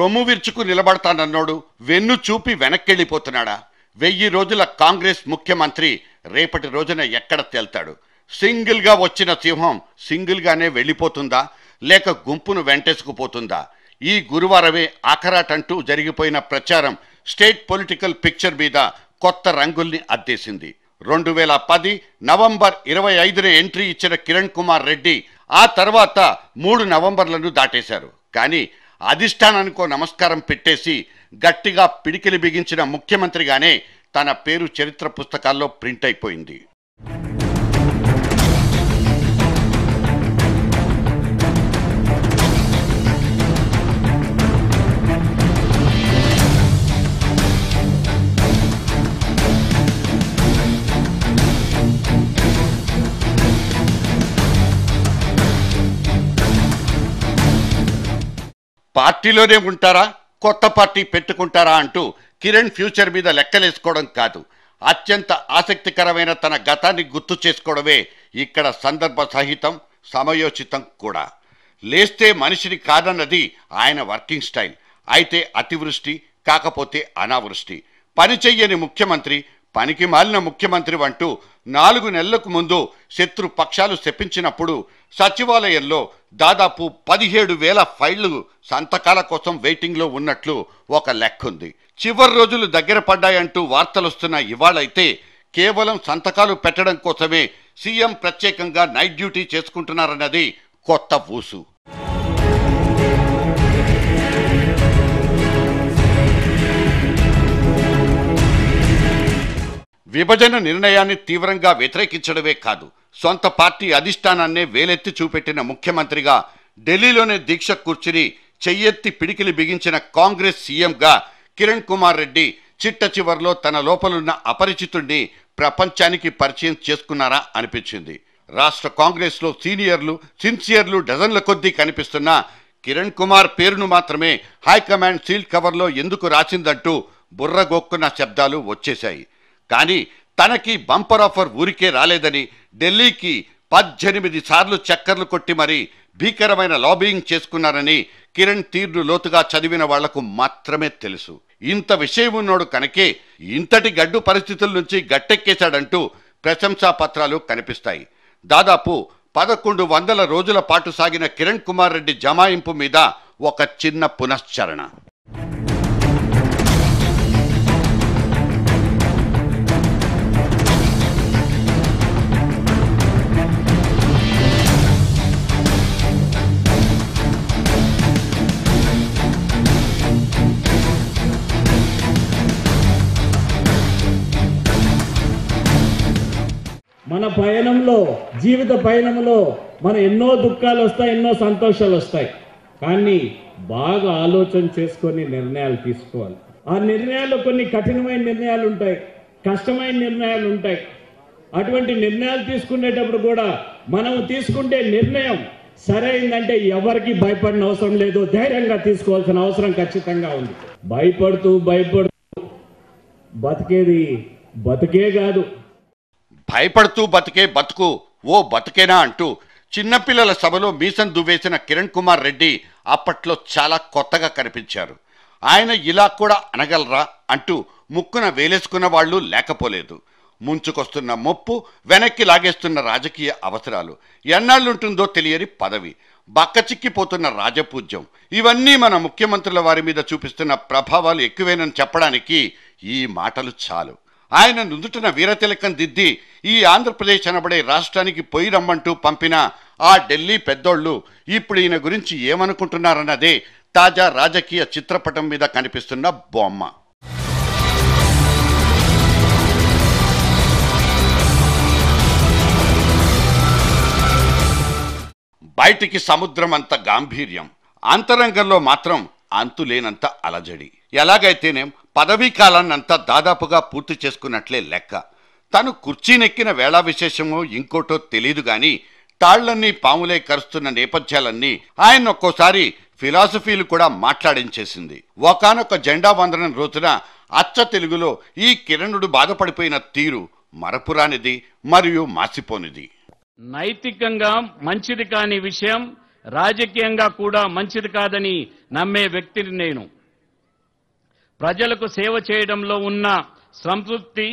రొమ్ము విరుచుకు నిలబడతానన్నోడు వెన్ను చూపి వెనక్కెళ్ళిపోతున్నాడా? 1000 రోజుల కాంగ్రెస్ ముఖ్యమంత్రి రేపటి రోజున ఎక్కడ తేల్తాడు? సింగిల్గా వచ్చిన సింహం సింగిల్గానే వెళ్ళిపోతుందా, లేక గుంపును వెంటేసుకుపోతుందా? ఈ గురువారమే ఆఖరాటంటూ జరిగిపోయిన ప్రచారం స్టేట్ పొలిటికల్ పిక్చర్ మీద కొత్త రంగుల్ని అద్దేసింది. 2010 నవంబర్ 25న ఎంట్రీ ఇచ్చిన కిరణ్ కుమార్ రెడ్డి ఆ తర్వాత 3 నవంబర్లను దాటేశారు. కానీ అధిష్టానానికో నమస్కారం పెట్టేసి గట్టిగా పిడికిలి బిగించిన ముఖ్యమంత్రిగానే తన పేరు చరిత్ర పుస్తకాల్లో ప్రింట్ అయిపోయింది. పార్టీలోనే ఉంటారా, కొత్త పార్టీ పెట్టుకుంటారా అంటూ కిరణ్ ఫ్యూచర్ మీద లెక్కలేసుకోవడం కాదు, అత్యంత ఆసక్తికరమైన తన గతాన్ని గుర్తు చేసుకోవడమే ఇక్కడ సందర్భ సహితం, సమయోచితం కూడా. లేస్తే మనిషిని కాదన్నది ఆయన వర్కింగ్ స్టైల్. అయితే అతివృష్టి, కాకపోతే అనావృష్టి. పని చెయ్యని ముఖ్యమంత్రి, పనికి మాలిన ముఖ్యమంత్రి అంటూ 4 నెలలకు ముందు శత్రు పక్షాలు శపించినప్పుడు సచివాలయంలో దాదాపు 17,000 ఫైళ్లు సంతకాల కోసం వెయిటింగ్లో ఉన్నట్లు ఒక లెక్కుంది. చివరి రోజులు దగ్గర పడ్డాయంటూ వార్తలొస్తున్న ఇవాళైతే కేవలం సంతకాలు పెట్టడం కోసమే సీఎం ప్రత్యేకంగా నైట్ డ్యూటీ చేసుకుంటున్నారన్నది కొత్త ఊసు. విభజన నిర్ణయాన్ని తీవ్రంగా వ్యతిరేకించడమే కాదు, సొంత పార్టీ అధిష్టానాన్నే వేలెత్తి చూపెట్టిన ముఖ్యమంత్రిగా ఢిల్లీలోనే దీక్ష కూర్చుని చెయ్యెత్తి పిడికిలి బిగించిన కాంగ్రెస్ సీఎంగా కిరణ్ కుమార్ రెడ్డి చిట్ట చివర్లో తన లోపలున్న అపరిచితుడిని ప్రపంచానికి పరిచయం చేసుకున్నారా అనిపించింది. రాష్ట్ర కాంగ్రెస్లో సీనియర్లు, సిన్సియర్లు డజన్ల కొద్దీ కనిపిస్తున్న కిరణ్ కుమార్ పేరును మాత్రమే హైకమాండ్ సీల్ కవర్లో ఎందుకు రాసిందంటూ బుర్రగొక్కున్న శబ్దాలు వచ్చేశాయి. కానీ తనకి బంపర్ ఆఫర్ ఊరికే రాలేదని ఢిల్లీకి 18 సార్లు చక్కర్లు కొట్టి మరీ భీకరమైన లాబింగ్ చేసుకున్నారని కిరణ్ తీర్ను లోతుగా చదివిన వాళ్లకు మాత్రమే తెలుసు. ఇంత విషయం ఉన్నోడు కనుకే ఇంతటి గడ్డు పరిస్థితుల నుంచి గట్టెక్కేశాడంటూ ప్రశంసా పత్రాలు కనిపిస్తాయి. దాదాపు 1100 రోజుల పాటు సాగిన కిరణ్ కుమార్ రెడ్డి జమాయింపు మీద ఒక చిన్న పునశ్చరణ. మన పయనంలో, జీవిత పయనంలో మన ఎన్నో దుఃఖాలు వస్తాయి, ఎన్నో సంతోషాలు వస్తాయి. కానీ బాగా ఆలోచన చేసుకొని నిర్ణయాలు తీసుకోవాలి. ఆ నిర్ణయాలు కొన్ని కఠినమైన నిర్ణయాలు ఉంటాయి, కష్టమైన నిర్ణయాలు ఉంటాయి. అటువంటి నిర్ణయాలు తీసుకునేటప్పుడు కూడా మనం తీసుకుంటే నిర్ణయం సరైందంటే ఎవరికి భయపడిన అవసరం లేదు, ధైర్యంగా తీసుకోవాల్సిన అవసరం ఖచ్చితంగా ఉంది. భయపడుతూ బతికేది బతికే కాదు, భయపడుతూ బతికే బతుకు ఓ బతుకేనా అంటూ చిన్నపిల్లల సభలో మీసం దువ్వేసిన కిరణ్ కుమార్ రెడ్డి అప్పట్లో చాలా కొత్తగా కనిపించారు. ఆయన ఇలా కూడా అనగలరా అంటూ ముక్కున వేలేసుకున్న వాళ్ళు లేకపోలేదు. ముంచుకొస్తున్న ముప్పు, వెనక్కి లాగేస్తున్న రాజకీయ అవసరాలు, ఎన్నాళ్ళుంటుందో తెలియని పదవి, బక్కచిక్కిపోతున్న రాజపూజ్యం, ఇవన్నీ మన ముఖ్యమంత్రుల వారి మీద చూపిస్తున్న ప్రభావాలు ఎక్కువేనని చెప్పడానికి ఈ మాటలు చాలు. ఆయన నుదుటిన వీరతిలకం దిద్ది ఈ ఆంధ్రప్రదేశ్ అనబడే రాష్ట్రానికి పోయి రమ్మంటూ పంపిన ఆ ఢిల్లీ పెద్దోళ్ళు ఇప్పుడు ఈయన గురించి ఏమనుకుంటున్నారన్నదే తాజా రాజకీయ చిత్రపటం మీద కనిపిస్తున్న బొమ్మ. బయటికి సముద్రం అంత గాంభీర్యం, అంతరంగంలో మాత్రం అంతులేనంత అలజడి. ఎలాగైతేనేం పదవీ కాలాన్నంతా దాదాపుగా పూర్తి చేసుకున్నట్లే లెక్క. తను కుర్చీనెక్కిన వేళా విశేషమో ఇంకోటో తెలీదు గాని తాళ్లన్నీ పాములే కరుస్తున్న నేపథ్యాలన్నీ ఆయన ఒక్కోసారి ఫిలాసఫీలు కూడా మాట్లాడించేసింది. ఒకానొక జెండా వందనం రోజున అచ్చ తెలుగులో ఈ కిరణుడు బాధపడిపోయిన తీరు మరపురానిది మరియు మాసిపోనిది. నైతికంగా మంచిది కాని విషయం రాజకీయంగా కూడా మంచిది కాదని నమ్మే వ్యక్తిని నేను. ప్రజలకు సేవ చేయడంలో ఉన్న సంతృప్తి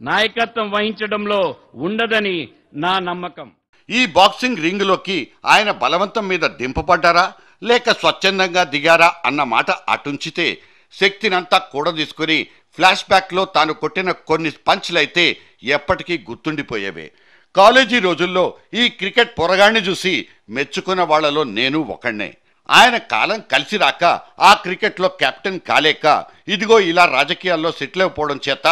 నాయకత్వం వహించడంలో ఉండదని నా నమ్మకం. ఈ బాక్సింగ్ రింగులోకి ఆయన బలవంతం మీద దింపబడ్డారా లేక స్వచ్ఛందంగా దిగారా అన్న మాట అటుంచితే శక్తినంతా కూడదీసుకుని ఫ్లాష్ బ్యాక్లో తాను కొట్టిన కొన్ని పంచ్లయితే ఎప్పటికీ గుర్తుండిపోయేవే. కాలేజీ రోజుల్లో ఈ క్రికెట్ పొరగాన్ని చూసి మెచ్చుకున్న వాళ్లలో నేను ఒకణ్ణే. ఆయన కాలం కలిసి రాక ఆ క్రికెట్లో కెప్టెన్ కాలేక ఇదిగో ఇలా రాజకీయాల్లో సెటిల్ అయిపోవడం చేత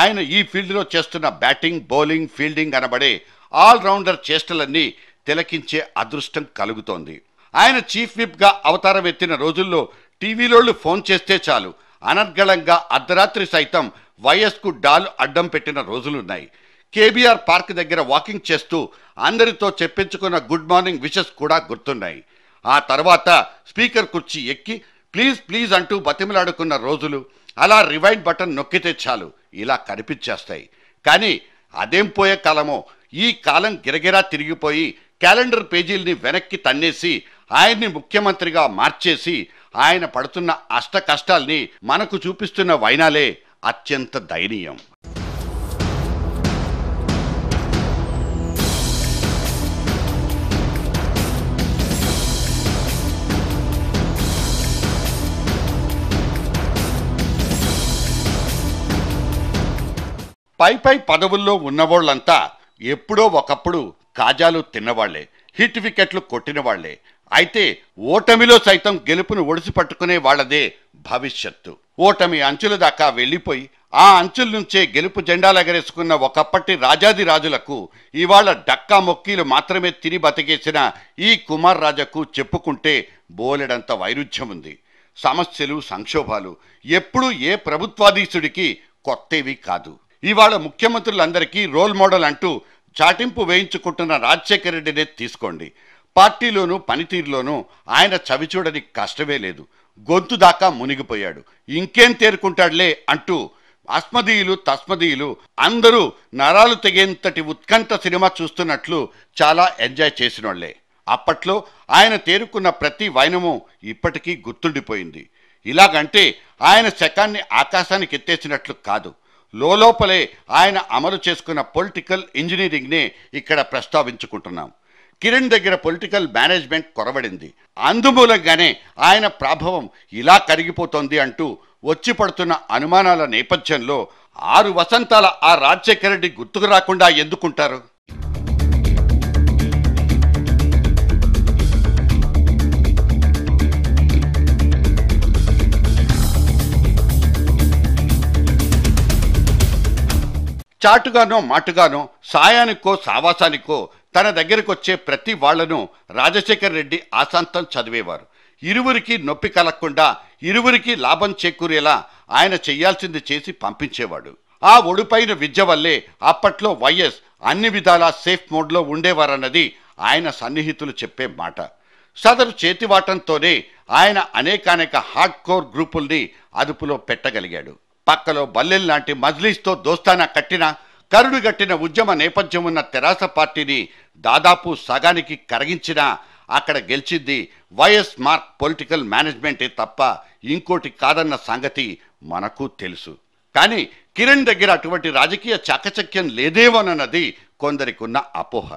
ఆయన ఈ ఫీల్డ్లో చేస్తున్న బ్యాటింగ్, బౌలింగ్, ఫీల్డింగ్ అనబడే ఆల్రౌండర్ చేష్టలన్నీ తిలకించే అదృష్టం కలుగుతోంది. ఆయన చీఫ్ విప్గా అవతారం ఎత్తిన రోజుల్లో టీవీలోళ్ళు ఫోన్ చేస్తే చాలు అనర్గళంగా అర్ధరాత్రి సైతం వైఎస్కు డాల్ అడ్డం పెట్టిన రోజులున్నాయి. కేబీఆర్ పార్క్ దగ్గర వాకింగ్ చేస్తూ అందరితో చెప్పించుకున్న గుడ్ మార్నింగ్ విషెస్ కూడా గుర్తున్నాయి. ఆ తర్వాత స్పీకర్ కుర్చీ ఎక్కి ప్లీజ్ ప్లీజ్ అంటూ బతిమలాడుకున్న రోజులు అలా రివైండ్ బటన్ నొక్కితే చాలు ఇలా కనిపించేస్తాయి. కానీ అదేం పోయే కాలమో. ఈ కాలం గిరగిరా తిరిగిపోయి క్యాలెండర్ పేజీల్ని వెనక్కి తన్నేసి ఆయన్ని ముఖ్యమంత్రిగా మార్చేసి ఆయన పడుతున్న అష్ట కష్టాల్ని మనకు చూపిస్తున్న వైనాలే అత్యంత దయనీయం. పై పదవుల్లో ఉన్నవాళ్లంతా ఎప్పుడో ఒకప్పుడు కాజాలు తిన్నవాళ్లే, హిట్ వికెట్లు కొట్టిన వాళ్లే. అయితే ఓటమిలో సైతం గెలుపును ఒడిసి పట్టుకునే వాళ్లదే భవిష్యత్తు. ఓటమి అంచుల దాకా వెళ్లిపోయి ఆ అంచుల నుంచే గెలుపు జెండాలెగరేసుకున్న ఒకప్పటి రాజాది రాజులకు ఇవాళ డక్కా మొక్కీలు మాత్రమే తిని బతికేసిన ఈ కుమార్ రాజాకు చెప్పుకుంటే బోలెడంత వైరుధ్యం ఉంది. సమస్యలు, సంక్షోభాలు ఎప్పుడూ ఏ ప్రభుత్వాధీశుడికి కొత్తవి కాదు. ఇవాళ ముఖ్యమంత్రులందరికీ రోల్ మోడల్ అంటూ చాటింపు వేయించుకుంటున్న రాజశేఖర రెడ్డినే తీసుకోండి. పార్టీలోనూ పనితీరులోనూ ఆయన చవిచూడని కష్టమే లేదు. గొంతు దాకా మునిగిపోయాడు. ఇంకేం తేరుకుంటాడులే అంటూ అస్మదీయులు తస్మదీయులు అందరూ నరాలు తెగేంతటి ఉత్కంఠ సినిమా చూస్తున్నట్లు చాలా ఎంజాయ్ చేసినోళ్లే. అప్పట్లో ఆయన తేరుకున్న ప్రతి వైనము ఇప్పటికీ గుర్తుండిపోయింది. ఇలాగంటే ఆయన శకాన్ని ఆకాశానికి ఎత్తేసినట్లు కాదు. లోపలే ఆయన అమలు చేసుకున్న పొలిటికల్ ఇంజనీరింగ్నే ఇక్కడ ప్రస్తావించుకుంటున్నాం. కిరణ్ దగ్గర పొలిటికల్ మేనేజ్మెంట్ కొరబడింది. అందుమూలంగానే ఆయన ప్రాభవం ఇలా కరిగిపోతోంది అంటూ వచ్చి పడుతున్న అనుమానాల నేపథ్యంలో 6 వసంతాల ఆ రాజశేఖర రెడ్డి గుర్తుకు రాకుండా ఎందుకుంటారు? చాటుగానో మాటుగానో సాయానికో సావాసానికో తన దగ్గరకు వచ్చే ప్రతి వాళ్లను రాజశేఖర రెడ్డి ఆశాంతం చదివేవారు. ఇరువురికి నొప్పి కలగకుండా ఇరువురికి లాభం చేకూరేలా ఆయన చెయ్యాల్సింది చేసి పంపించేవాడు. ఆ ఒడిపైన విద్య వల్లే అప్పట్లో వైఎస్ అన్ని విధాలా సేఫ్ మోడ్లో ఉండేవారన్నది ఆయన సన్నిహితులు చెప్పే మాట. సదరు చేతివాటంతోనే ఆయన అనేకానేక హార్డ్ కోర్ గ్రూపుల్ని అదుపులో పెట్టగలిగాడు. పక్కలో బల్లెల్లాంటి మజ్లీస్తో దోస్తానా కట్టిన కరుడుగట్టిన ఉద్యమ నేపథ్యం ఉన్న తెరాస పార్టీని దాదాపు సగానికి కరిగించినా అక్కడ గెలిచింది వైఎస్ మార్క్ పొలిటికల్ మేనేజ్మెంటే తప్ప ఇంకోటి కాదన్న సంగతి మనకు తెలుసు. కానీ కిరణ్ దగ్గర అటువంటి రాజకీయ చాకచక్యం లేదేమోనన్నది కొందరికున్న అపోహ.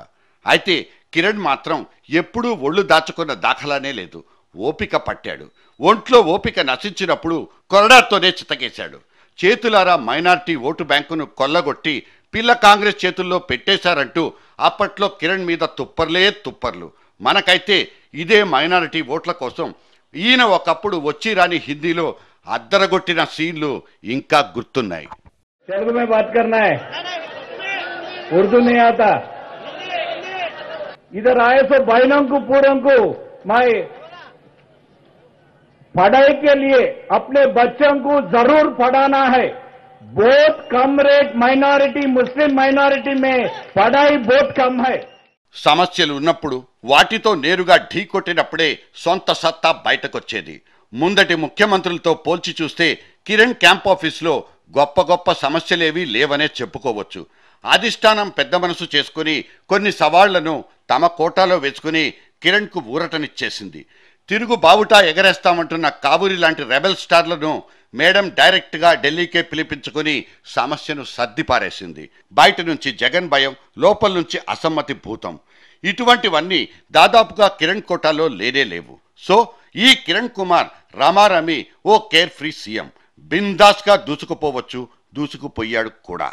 అయితే కిరణ్ మాత్రం ఎప్పుడూ ఒళ్ళు దాచుకున్న దాఖలానే లేదు. ఓపిక పట్టాడు. ఒంట్లో ఓపిక నశించినప్పుడు కొరడాతోనే చితకేశాడు. చేతులారా మైనార్టీ ఓటు బ్యాంకును కొల్లగొట్టి పిల్ల కాంగ్రెస్ చేతుల్లో పెట్టేశారంటూ అప్పట్లో కిరణ్ మీద తుప్పర్లే తుప్పర్లు. మనకైతే ఇదే మైనారిటీ ఓట్ల కోసం ఈయన ఒకప్పుడు వచ్చి రాని హిందీలో అద్దరగొట్టిన సీన్లు ఇంకా గుర్తున్నాయి. తెలుగు में बात करना है, उर्दू नहीं आता. इधर आए तो बहनों को पूरों को मैं पढ़ाई के लिए अपने बच्चों को जरूर पढ़ाना है. बहुत कम रेट माइनॉरिटी मुस्लिम माइनॉरिटी में पढ़ाई बहुत कम है. సమస్యలు ఉన్నప్పుడు వాటితో నేరుగా ఢీ కొట్టినప్పుడే సొంత సత్తా బయటకొచ్చేది. ముందటి ముఖ్యమంత్రులతో పోల్చి చూస్తే కిరణ్ క్యాంప్ ఆఫీస్లో గొప్ప గొప్ప సమస్యలేవీ లేవనే చెప్పుకోవచ్చు. అధిష్టానం పెద్ద మనసు చేసుకుని కొన్ని సవాళ్లను తమ కోటాలో వేసుకుని కిరణ్కు ఊరటనిచ్చేసింది. తిరుగు బావుటా ఎగరేస్తామంటున్న కావూరి లాంటి రెబెల్ స్టార్లను మేడం డైరెక్ట్గా ఢిల్లీకే పిలిపించుకుని సమస్యను సర్దిపారేసింది. బయట నుంచి జగన్ భయం, లోపల నుంచి అసమ్మతి భూతం. ఇటువంటివన్నీ దాదాపుగా కిరణ్ కోటాలో లేనే లేవు. సో ఈ కిరణ్ కుమార్ రామారామి ఓ కేర్ ఫ్రీ సీఎం, బిందాస్గా దూసుకుపోవచ్చు, దూసుకుపోయాడు కూడా.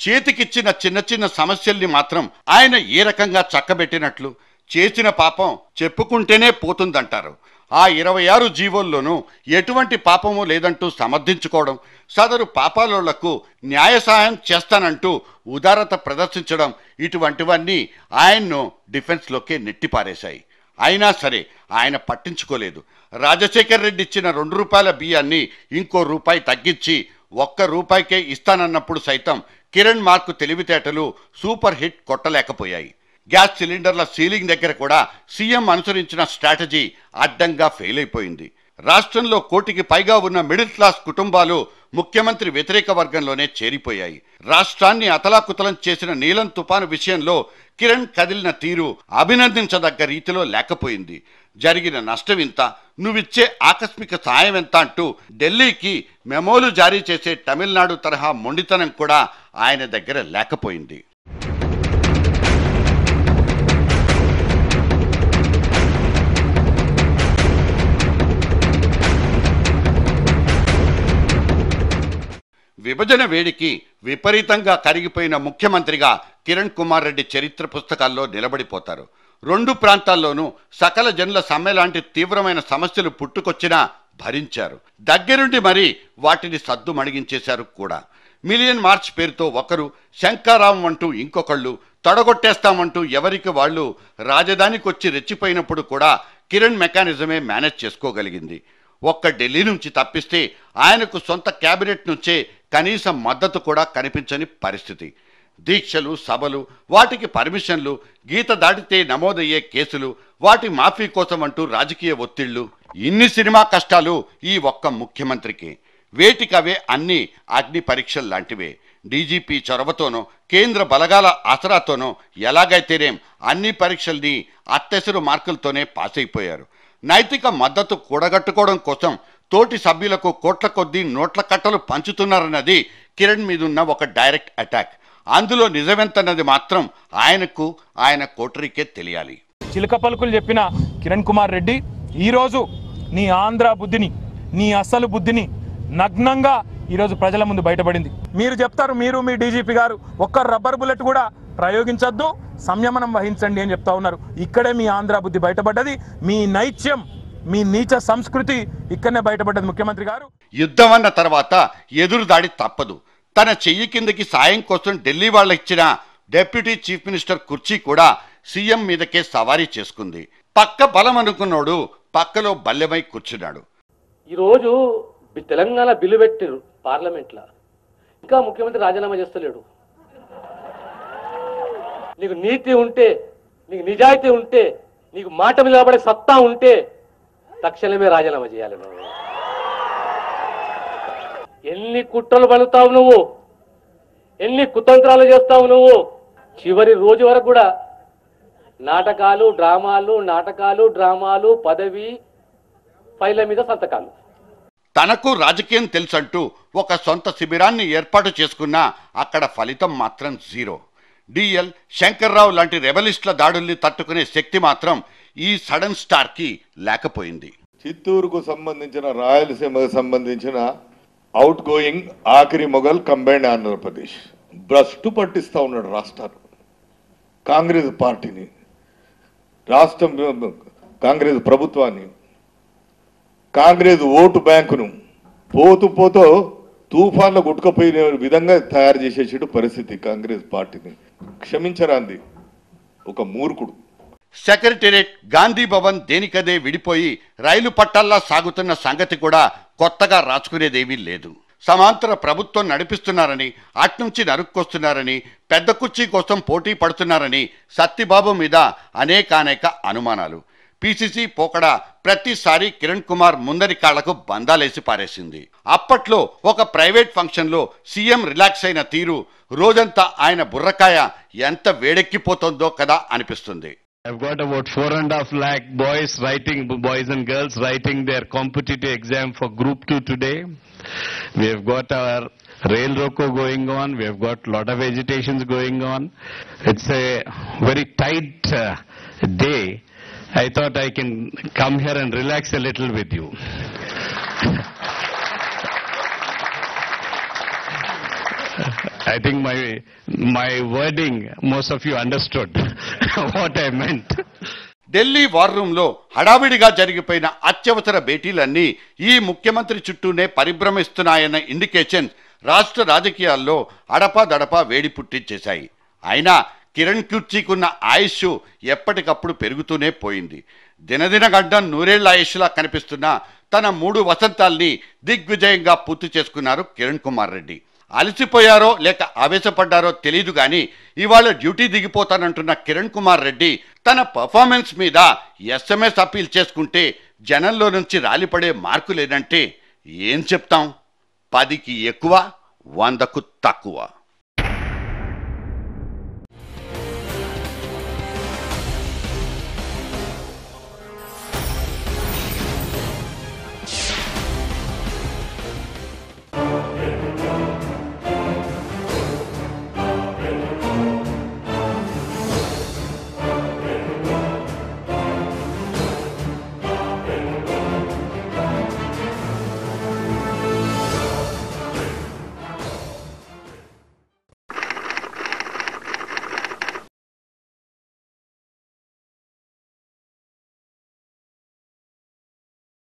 చేతికిచ్చిన చిన్న చిన్న సమస్యల్ని మాత్రం ఆయన ఏ రకంగా చక్కబెట్టినట్లు, చేసిన పాపం చెప్పుకుంటేనే పోతుందంటారు. ఆ 26 జీవోల్లోనూ ఎటువంటి పాపము లేదంటూ సమర్థించుకోవడం, సదరు పాపాలోళ్లకు న్యాయ సహాయం చేస్తానంటూ ఉదారత ప్రదర్శించడం, ఇటువంటివన్నీ ఆయన్ను డిఫెన్స్లోకే నెట్టిపారేశాయి. అయినా సరే ఆయన పట్టించుకోలేదు. రాజశేఖర్ రెడ్డి ఇచ్చిన 2 రూపాయల బియ్యాన్ని ఇంకో రూపాయి తగ్గించి 1 రూపాయికే ఇస్తానన్నప్పుడు సైతం కిరణ్ మార్కు తెలివితేటలు సూపర్ హిట్ కొట్టలేకపోయాయి. గ్యాస్ సిలిండర్ల సీలింగ్ దగ్గర కూడా సీఎం అనుసరించిన స్ట్రాటజీ అడ్డంగా ఫెయిల్ అయిపోయింది. రాష్ట్రంలో 1 కోటికి పైగా ఉన్న మిడిల్ క్లాస్ కుటుంబాలు ముఖ్యమంత్రి వ్యతిరేక వర్గంలోనే చేరిపోయాయి. రాష్ట్రాన్ని అతలాకుతలం చేసిన నీలం తుపాను విషయంలో కిరణ్ కదిలిన తీరు అభినందించదగ్గ రీతిలో లేకపోయింది. జరిగిన నష్టం ఇంత, నువ్విచ్చే ఆకస్మిక సాయం ఎంత అంటూ ఢిల్లీకి మెమోలు జారీ చేసే తమిళనాడు తరహా మొండితనం కూడా ఆయన దగ్గర లేకపోయింది. విభజన వేడికి విపరీతంగా కరిగిపోయిన ముఖ్యమంత్రిగా కిరణ్ కుమార్ రెడ్డి చరిత్ర పుస్తకాల్లో నిలబడిపోతారు. 2 ప్రాంతాల్లోనూ సకల జనుల సమ్మెలాంటి తీవ్రమైన సమస్యలు పుట్టుకొచ్చినా భరించారు. దగ్గరుండి మరీ వాటిని సద్దు మణిగించేశారు కూడా. మిలియన్ మార్చ్ పేరుతో ఒకరు, శంకారావం అంటూ ఇంకొకళ్ళు, తొడగొట్టేస్తామంటూ ఎవరికి వాళ్ళు రాజధానికొచ్చి రెచ్చిపోయినప్పుడు కూడా కిరణ్ మెకానిజమే మేనేజ్ చేసుకోగలిగింది. ఒక్క ఢిల్లీ నుంచి తప్పిస్తే ఆయనకు సొంత క్యాబినెట్ నుంచే కనీసం మద్దతు కూడా కనిపించని పరిస్థితి. దీక్షలు, సభలు, వాటికి పర్మిషన్లు, గీత దాటితే నమోదయ్యే కేసులు, వాటి మాఫీ కోసం అంటూ రాజకీయ ఒత్తిళ్లు, ఇన్ని సినిమా కష్టాలు ఈ ఒక్క ముఖ్యమంత్రికి. వేటికవే అన్ని అగ్ని పరీక్షలు లాంటివే. డీజీపీ చొరవతోనో కేంద్ర బలగాల ఆసరాతోనో ఎలాగైతేనేం అన్ని పరీక్షల్ని అత్తెసరు మార్కులతోనే పాస్ అయిపోయారు. నైతిక మద్దతు కూడగట్టుకోవడం కోసం తోటి సభ్యులకు కోట్ల కొద్దీ నోట్ల కట్టలు పంచుతున్నారన్నది కిరణ్ మీదున్న ఒక డైరెక్ట్ అటాక్. అందులో నిజమెంతన్నది మాత్రం ఆయనకు, ఆయన కోటరీకే తెలియాలి. చిలక పలుకులు చెప్పిన కిరణ్ కుమార్ రెడ్డి ఈరోజు నీ ఆంధ్ర బుద్ధిని, నీ అసలు బుద్ధిని నగ్నంగా ఈరోజు ప్రజల ముందు బయటపడింది. మీరు చెప్తారు, మీరు మీ డీజీపీ గారు ఒక్క రబ్బర్ బుల్లెట్ కూడా ప్రయోగించొద్దు, సంయమనం వహించండి అని చెప్తా ఉన్నారు. ఇక్కడే మీ ఆంధ్ర బుద్ధి బయటపడ్డది. మీ నైత్యం, మీ నీచ సంస్కృతి ఇక్కడనే బయటపడ్డది ముఖ్యమంత్రి గారు. యుద్ధం అన్న తర్వాత ఎదురుదాడి తప్పదు. తన చెయ్యి కిందకి సాయం కోసం ఢిల్లీ వాళ్ళ ఇచ్చిన డెప్యూటీ చీఫ్ మినిస్టర్ కుర్చీ కూడా సీఎం మీదకే సవారీ చేసుకుంది. పక్క బలం అనుకున్నాడు, పక్కలో బల్లెమై కూర్చున్నాడు. ఈరోజు తెలంగాణ బిల్లు పెట్టారు పార్లమెంట్లో, ఇంకా ముఖ్యమంత్రి రాజీనామా చేస్తలేడు. నీకు నీతి ఉంటే, నీకు నిజాయితీ ఉంటే, నీకు మాట మీద నిలబడే సత్తా ఉంటే తక్షణమే రాజీనామా చేయాలి. నువ్వు ఎన్ని కుట్రలు పలుతావు, నువ్వు ఎన్ని కుతంత్రాలు చేస్తావు, నువ్వు చివరి రోజు వరకు కూడా నాటకాలు డ్రామాలు, పదవి ఫైళ్ళ మీద సంతకాలు. తనకు రాజకీయం తెలుసంటూ ఒక సొంత శిబిరాన్ని ఏర్పాటు చేసుకున్నా అక్కడ ఫలితం మాత్రం జీరో. డిఎల్, శంకర్రావు లాంటి రెబలిస్టుల దాడుల్ని తట్టుకునే శక్తి మాత్రం ఈ సడన్ స్టార్కి లేకపోయింది. చిత్తూరుకు సంబంధించిన, రాయలసీమకు సంబంధించిన అవుట్ గోయింగ్ ఆఖరి మొఘల్ కంబైన్డ్ ఆంధ్రప్రదేశ్ భ్రష్టు పట్టిస్తూ ఉన్నాడు రాష్ట్రాలు. కాంగ్రెస్ పార్టీని, రాష్ట్రం కాంగ్రెస్ ప్రభుత్వాన్ని, కాంగ్రెస్ ఓటు బ్యాంకును పోతూ తుఫాన్లో గుట్టుకపోయిన విధంగా తయారు చేసేసాడు పరిస్థితి. కాంగ్రెస్ పార్టీని క్షమించరాంది ఒక మూర్ఖుడు. సెక్రటేరియట్, గాంధీ భవన్ దేనికదే విడిపోయి రైలు పట్టాల్లా సాగుతున్న సంగతి కూడా కొత్తగా రాచుకునేదేమీ లేదు. సమాంతర ప్రభుత్వం నడిపిస్తున్నారని, అట్నుంచి నరుక్కొస్తున్నారని, పెద్ద కుర్చీ కోసం పోటీ పడుతున్నారని సత్తిబాబు మీద అనేక అనుమానాలు. పిసిసి పోకడ ప్రతిసారి కిరణ్ కుమార్ ముందరి కాళ్లకు బంధాలేసి పారేసింది. అప్పట్లో ఒక ప్రైవేట్ ఫంక్షన్లో సీఎం రిలాక్స్ అయిన తీరు రోజంతా ఆయన బుర్రకాయ ఎంత వేడెక్కిపోతుందో కదా అనిపిస్తుంది. I've got about 4.5 lakh boys and girls writing their competitive exam for Group 2 today. We have got our rail roko going on. We have got a lot of agitations going on. It's a very tight day. I thought I can come here and relax a little with you. I think my wording, most of you understood what I meant. Delhi war రూమ్లో హడావిడిగా జరిగిపోయిన అత్యవసర భేటీలన్నీ ఈ ముఖ్యమంత్రి చుట్టూనే పరిభ్రమిస్తున్నాయన్న indication రాష్ట్ర రాజకీయాల్లో అడపాదడపా వేడి పుట్టించేశాయి. అయినా కిరణ్ కుర్చీకున్న ఆయుష్ ఎప్పటికప్పుడు పెరుగుతూనే పోయింది. దినదిన గడ్డం నూరేళ్ల ఆయుష్లా కనిపిస్తున్న తన 3 వసంతాల్ని దిగ్విజయంగా పూర్తి చేసుకున్నారు కిరణ్ కుమార్ రెడ్డి. అలసిపోయారో లేక ఆవేశపడ్డారో తెలియదు కానీ ఇవాళ డ్యూటీ దిగిపోతానంటున్న కిరణ్ కుమార్ రెడ్డి తన పర్ఫార్మెన్స్ మీద SMS అప్పీల్ చేసుకుంటే జనంలో నుంచి రాలిపడే మార్కు లేదంటే ఏం చెప్తాం? 10కి ఎక్కువ, 100కు తక్కువ.